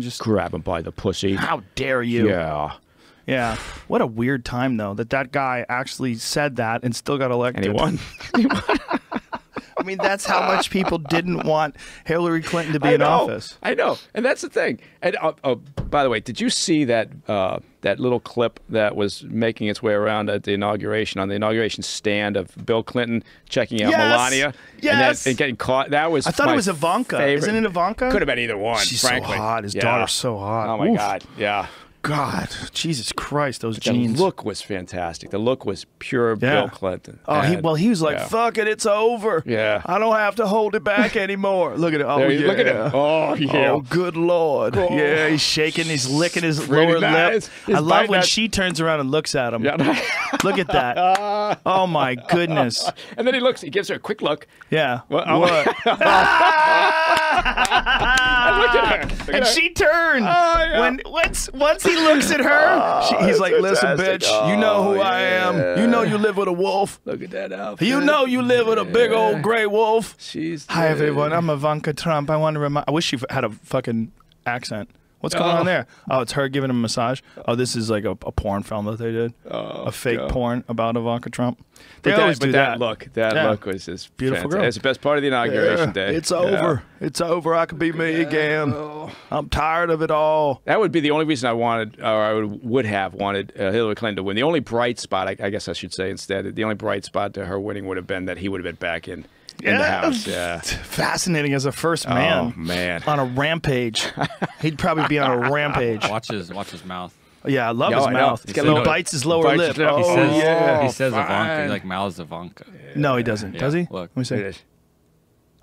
Just grab him by the pussy. How dare you? Yeah. Yeah. What a weird time, though, that guy actually said that and still got elected. And he won. I mean, that's how much people didn't want Hillary Clinton to be in office. I know. And that's the thing. And by the way, did you see that that little clip that was making its way around at the inauguration, on the inauguration stand of Bill Clinton checking out Melania? Yes. And getting caught? That was I thought it was Ivanka. Favorite. Isn't it Ivanka? Could have been either one, She's frankly. so hot. His daughter's so hot. Oh, my God. Yeah. God, Jesus Christ, those The jeans. look was fantastic. The look was pure Bill Clinton. Oh, he was like, fuck it, it's over. Yeah. I don't have to hold it back anymore. Look at it. Oh, yeah. Look at him. Oh, yeah. Oh, good Lord. Oh. Yeah, he's shaking, he's licking his Really lower nice. lip. He's I love biting when that- she turns around and looks at him. Yeah. Look at that. Oh, my goodness. And then he gives her a quick look. Yeah. What? Look at her. Look at And her. she turned. Oh, yeah. Once he looks at her, he's like, "Listen, fantastic. bitch, you know who I am. yeah. You know you live with a wolf. Look at that outfit. You know you live with a big old gray wolf." She's Hi everyone, I'm Ivanka Trump. I want to remind. I wish she had a fucking accent. What's going on there? Oh, it's her giving him a massage. Oh, this is like a porn film that they did. A fake porn about Ivanka Trump. They always do that. That look was just Beautiful fantastic. girl. It's the best part of the inauguration day. It's over. It's over. I could be me again. I'm tired of it all. That would be the only reason I wanted, or I would have wanted Hillary Clinton to win. The only bright spot, I guess I should say instead, the only bright spot to her winning would have been that he would have been back in the House. Yeah. Fascinating as a first man. Oh, man. On a rampage. He'd probably be on a rampage. Watch his mouth. Yeah, I love his I know. mouth. He's He got a little- bites his lower lip. bites his lip. He Oh, says, yeah. he says Ivanka. fine. He like mouths Ivanka. No, he doesn't. Does he? Look. Let me see. It is.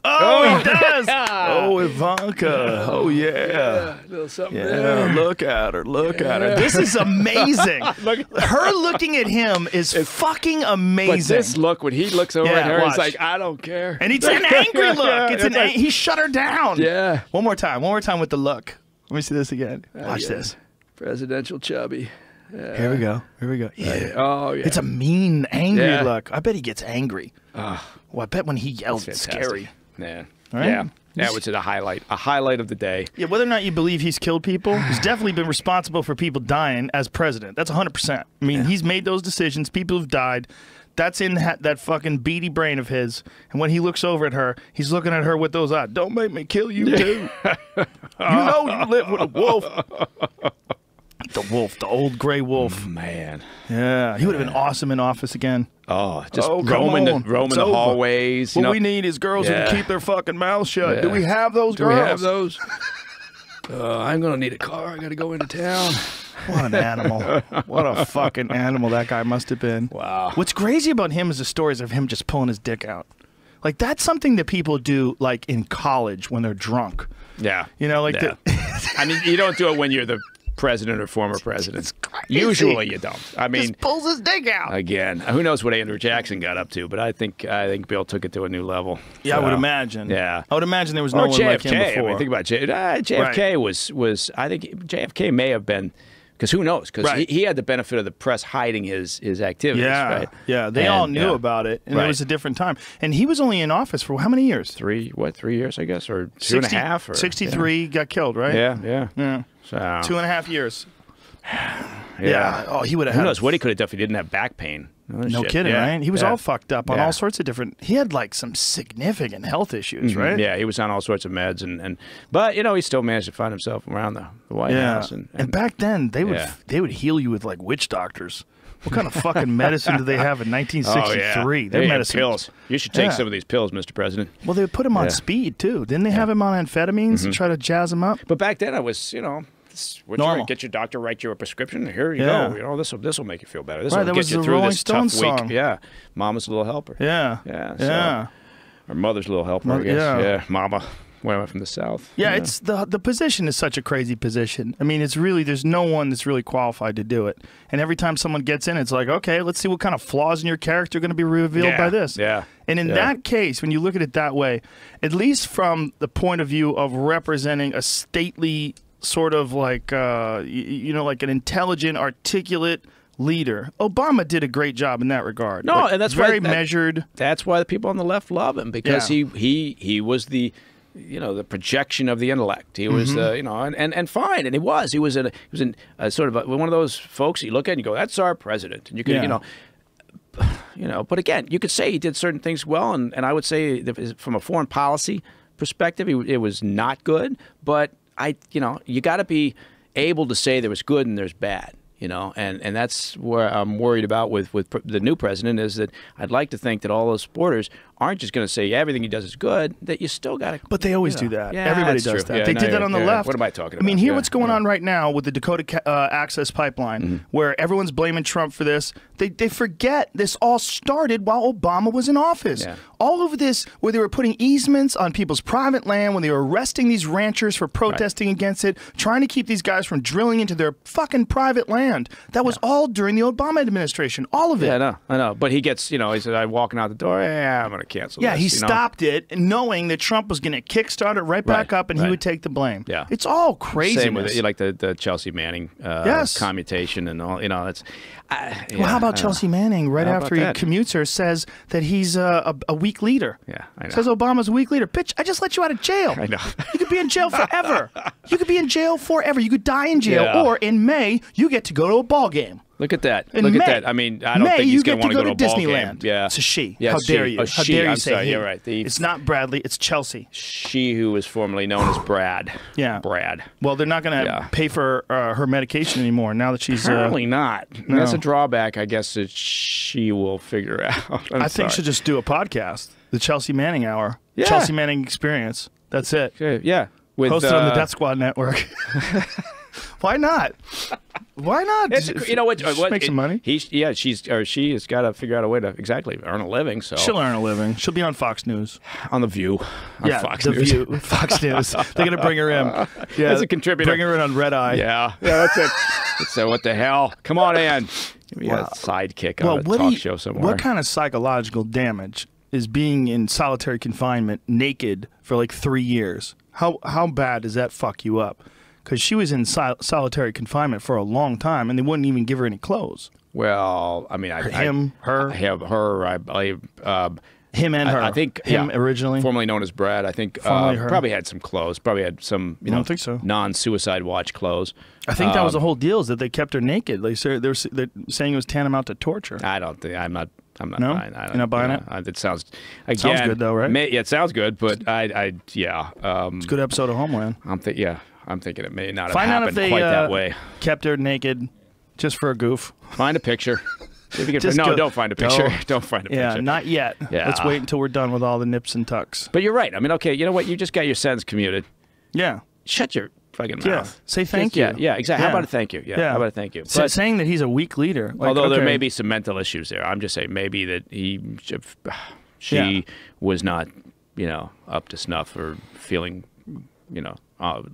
Oh, he does. Oh, Ivanka. Oh, yeah. Little something Yeah, look at her. Look at her. This is amazing. Her looking at him is fucking But amazing. this look, when he looks over Yeah, at her, watch. he's like, I don't care. And it's an angry look. It's he shut her down. Yeah. One more time. One more time with the look. Let me see this again. Watch yeah. this. Presidential chubby. Here we go. Here we go. Yeah. Oh, yeah. It's a mean, angry Yeah. look. I bet he gets angry. Well, I bet when he yells, it's scary. Man. Right? Yeah. That was a highlight of the day. Yeah, whether or not you believe he's killed people, he's definitely been responsible for people dying as president. That's 100%. I mean, he's made those decisions. People have died. That's in that fucking beady brain of his. And when he looks over at her, he's looking at her with those eyes. Don't make me kill you, too. You know you live with a wolf. The wolf, the old gray wolf. Man. Yeah, he would have been awesome in office again. Oh, just come roaming on. the It's over. hallways. What we need is girls who can keep their fucking mouths shut. Yeah. Do we have those Do girls? we have those? I'm going to need a car. I got to go into town. What an animal. What a fucking animal that guy must have been. Wow. What's crazy about him is the stories of him just pulling his dick out. Like, that's something that people do, like, in college when they're drunk. Yeah. You know, like, Yeah. I mean, you don't do it when you're the president or former president. It's crazy. Usually you don't. I mean, just pulls his dick out. again, who knows what Andrew Jackson got up to, but I think Bill took it to a new level. Yeah, So, I would imagine. Yeah. I would imagine there was no Or one JFK. like him before. I mean, think about JFK was I think JFK may have been, because who knows? Because he had the benefit of the press hiding his activities. Yeah, right? yeah. They all knew about it, and it was a different time. And he was only in office for how many years? 3 years, I guess, or 2.5? Or 63, got killed, right? Yeah. So 2.5 years. Yeah. Oh, he would have Who had. knows what he could have done if he didn't have back pain. No Shit. kidding, Yeah. right? He was Yeah. all fucked up on all sorts of different. He had like some significant health issues, right? Yeah, he was on all sorts of meds, but you know he still managed to find himself around the White House. And back then they would heal you with like witch doctors. What kind of fucking medicine do they have in 1963? Their medicine pills. You should take some of these pills, Mr. President. Well, they would put him on speed too. Didn't they have him on amphetamines to try to jazz him up? But back then, I was, Normal. Get your doctor write you a prescription. Here you go. You know, this will make you feel better. This Right, will that get was you the through Rolling this tough Stones week. song. Yeah, Mama's Little Helper. Yeah, Yeah. Or Mother's Little Helper, I guess. Yeah. Mama. When I went from the South. Yeah, it's the position is such a crazy position. I mean, it's really there's no one that's really qualified to do it. And every time someone gets in, it's like, okay, let's see what kind of flaws in your character are going to be revealed by this. Yeah. And in that case, when you look at it that way, at least from the point of view of representing a stately sort of like like an intelligent, articulate leader, Obama did a great job in that regard. No, and that's very why measured. That's why the people on the left love him, because he was the the projection of the intellect. He was, and fine, and he was in sort of one of those folks you look at and you go, that's our president, and you can, but again, you could say he did certain things well, and I would say that from a foreign policy perspective, it was not good, but you got to be able to say there was good and there's bad. And that's where I'm worried about with the new president is that I'd like to think that all those supporters aren't just going to say everything he does is good, that you still got to... But they always do that. Yeah, Everybody does that. They did that on the left. What am I talking about? I mean, hear what's going on right now with the Dakota Access Pipeline, where everyone's blaming Trump for this. They forget this all started while Obama was in office. Yeah. All over this, where they were putting easements on people's private land, when they were arresting these ranchers for protesting against it, trying to keep these guys from drilling into their fucking private land. That was all during the Obama administration. All of it. Yeah, I know. But he gets, he said, I'm walking out the door, I'm going to cancel this. He stopped it, knowing that Trump was going to kickstart it right back up, and he would take the blame. Yeah. It's all craziness. Same with it, like the Chelsea Manning commutation and all. It's. Well, how about Chelsea Manning right after he commutes her says that he's a weak leader? Yeah, I know. Says Obama's a weak leader. Bitch, I just let you out of jail. I know. You could be in jail forever. You could be in jail forever. You could die in jail, or in May you get to go to a ball game. Look at that. In Look May, at that. I mean, I don't think he's going to want to go to a ball Disneyland. game. Yeah. It's a she. Yeah, How dare she. you? Oh, How she. dare you I'm say sorry, he? you're right. It's not Bradley. It's Chelsea. She, who was formerly known as Brad. Yeah. Brad. Well, they're not going to pay for her medication anymore now that she's... Apparently not. No. That's a drawback, I guess, that she will figure out. I think she'll just do a podcast. The Chelsea Manning Hour. Yeah. Chelsea Manning Experience. That's it. Okay, yeah. With, hosted on the Death Squad Network. Why not? Why not? You know what? Just make some money. She has got to figure out a way to earn a living. So she'll earn a living. She'll be on Fox News. On The View. Fox News. View. Fox News. They're gonna bring her in. Yeah, as a contributor. Bring her in on Red Eye. Yeah, that's it. So what the hell? Come on in. Give me a sidekick on a talk show somewhere. What kind of psychological damage is being in solitary confinement naked for like 3 years? How bad does that fuck you up? Because she was in solitary confinement for a long time, and they wouldn't even give her any clothes. Well, I mean, her. I believe. Him and her. I think him originally, formerly known as Brad. I think probably had some clothes. Probably had some, I don't think so. Non-suicide watch clothes. I think that was the whole deal, is that they kept her naked. They're saying it was tantamount to torture. I don't think. I'm not no? buying. You're not buying it? It sounds again. Sounds good though, right? It sounds good, but it's a good episode of Homeland. I'm thinking it may not have Find out happened if they quite that way. Kept her naked just for a goof. Find a picture. Don't find a picture. Don't find a picture. Yeah, not yet. Yeah. Let's wait until we're done with all the nips and tucks. But you're right. I mean, okay, you know what? You just got your sentence commuted. Yeah. Shut your fucking mouth. Yeah. Say thank you. Yeah, exactly. How about a thank you? Yeah. How about a thank you? But saying that he's a weak leader. Like, although there may be some mental issues there. I'm just saying maybe that she was not, up to snuff or feeling,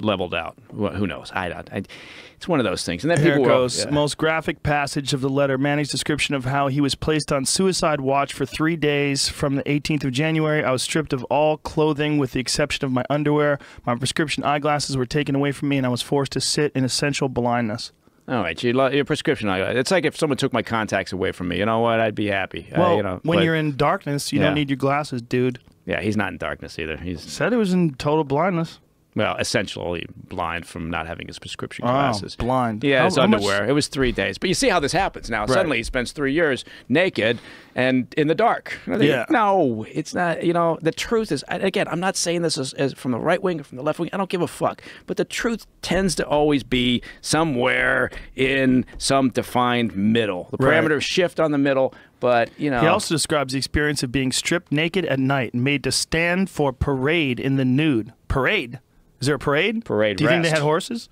leveled out. Well, who knows? It's one of those things. And then Here people it goes. Most graphic passage of the letter. Manning's description of how he was placed on suicide watch for 3 days from the 18th of January. I was stripped of all clothing with the exception of my underwear. My prescription eyeglasses were taken away from me, and I was forced to sit in essential blindness. All right, your prescription eyeglasses. It's like if someone took my contacts away from me. You know what? I'd be happy. Well, when you're in darkness, you don't need your glasses, dude. Yeah, he's not in darkness either. He's said he was in total blindness. Well, essentially blind from not having his prescription glasses. Blind. Yeah, his underwear. It was 3 days. But you see how this happens now. Right. Suddenly he spends 3 years naked and in the dark. Yeah. No, it's not. The truth is, again, I'm not saying this as from the right wing or from the left wing. I don't give a fuck. But the truth tends to always be somewhere in some defined middle. The parameters shift on the middle. But, He also describes the experience of being stripped naked at night and made to stand for parade in the nude. Parade? Is there a parade? Parade. Do you think they had horses?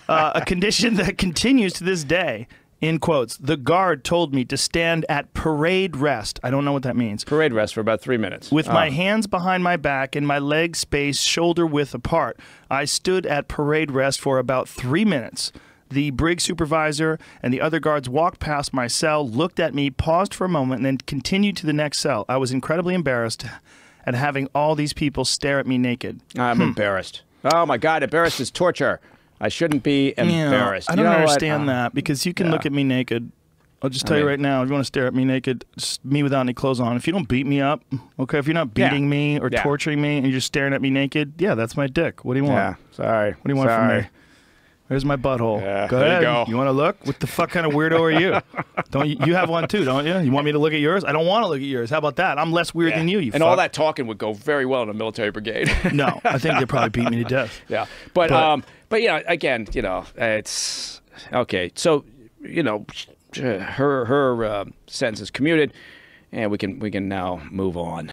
A condition that continues to this day. In quotes, the guard told me to stand at parade rest. I don't know what that means. Parade rest for about 3 minutes. With my hands behind my back and my legs spaced shoulder width apart. I stood at parade rest for about 3 minutes. The brig supervisor and the other guards walked past my cell, looked at me, paused for a moment, and then continued to the next cell. I was incredibly embarrassed at having all these people stare at me naked. I'm embarrassed. Oh, my God. Embarrassed is torture. I shouldn't be embarrassed. I don't understand that, because you can look at me naked I'll just tell you right now, if you want to stare at me naked, just me without any clothes on. If you don't beat me up, okay, if you're not beating me or torturing me and you're just staring at me naked, yeah, that's my dick. What do you want? Yeah, sorry. What do you want from me? Where's my butthole? Yeah, go ahead. There you go. You want to look? What the fuck kind of weirdo are you? Don't you have one too, don't you? You want me to look at yours? I don't want to look at yours. How about that? I'm less weird than you, And fuck. all that talking would go very well in a military brigade. No, I think they'd probably beat me to death. Yeah, but yeah, again, it's okay. So her sentence is commuted, and we can now move on.